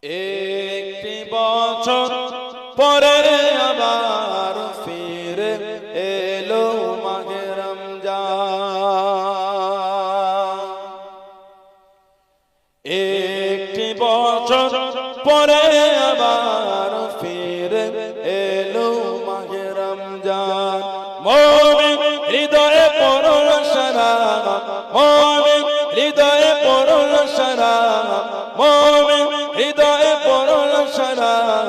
একটি বছর পরে আবার ফিরে এলো মাহে রমজান। একটি বছর পরে আবার ফিরে এলো মাহে রমজান। মুমিন হৃদয়ে পড়ল সালাম, মুমিন হৃদয়ে পড়ল সালাম, মুমিন হৃদয়ে পড়ল সালাম।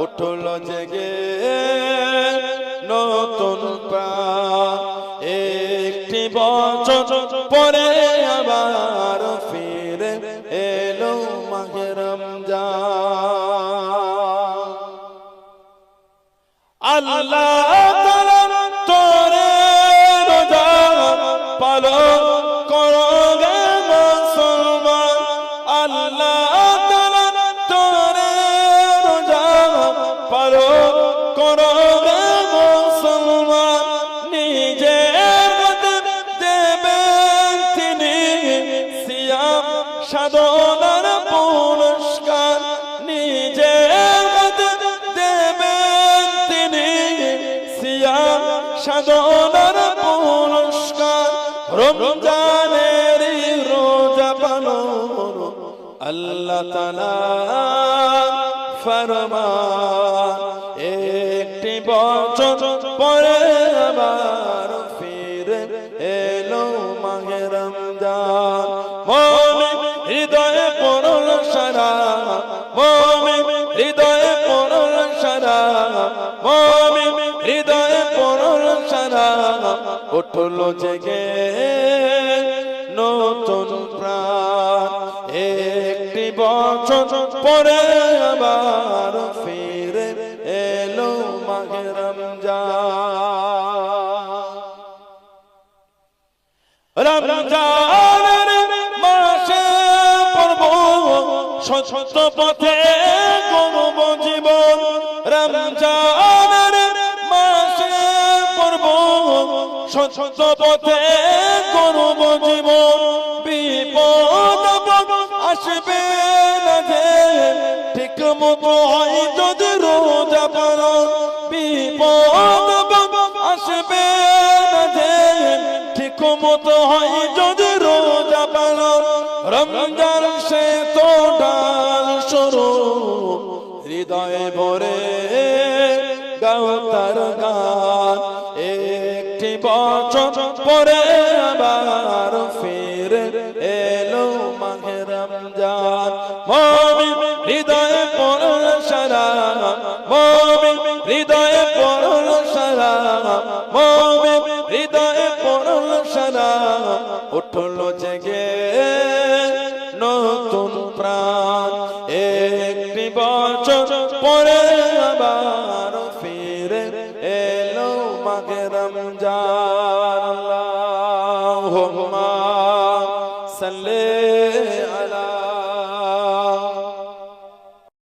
উঠল জেগে নতুন প্রাণ। একটি বছর পরে আবার ফিরে এলো মাহে রমজান। আল্লাহ তাআলা তোরে রোজা পালন করো গে মুসলমান। আল্লাহ তাআলা তোরে রোজা পালন করো গে মুসলমান। নিজের দেবেন তিনি সিয়াম সাধনার পুরস্কার। নিজের দেবেন তিনি সিয়াম সাধনার পুরস্কার। রমজানের রোজা পালন আল্লাহ তাআলা ফরমান। একটি বছর পরে আবার ফিরে এলো মাহে রমজান। মুমিন হৃদয়ে পড়ল সালাম, মুমিন হৃদয়ে পড়ল সালাম, মুমিন হৃদয়ে পড়ল সালাম। উঠল জেগে নতুন প্রাণ। একটি বছর পরে আবার ফিরে এলো মাহে রমজান। রমজানের মাসে পড়ব সত্য পথে গড়ব জীবন। রমজানের মাসে পড়ব সত্য পথে গড়ব জীবন। বিপদ আসবে না যে ঠিক মতো হয় যদি রোজা পালন। বিপদ আসবে না যে ঠিক মতো হয় যদি রোজা পালন। রমজান সে তো ডাল শুরু, হৃদয়ে ভরে গাও তার গান। একটি বছর পরে আবার ফিরে এলো মাহে রমজান। মুমিন হৃদয়ে পড়ল সালাম, মুমিন হৃদয়ে পড়ল সালাম, মুমিন হৃদয়ে পড়ল সালাম। উঠল জেগে নতুন প্রাণ। একটি বছর পরে আবার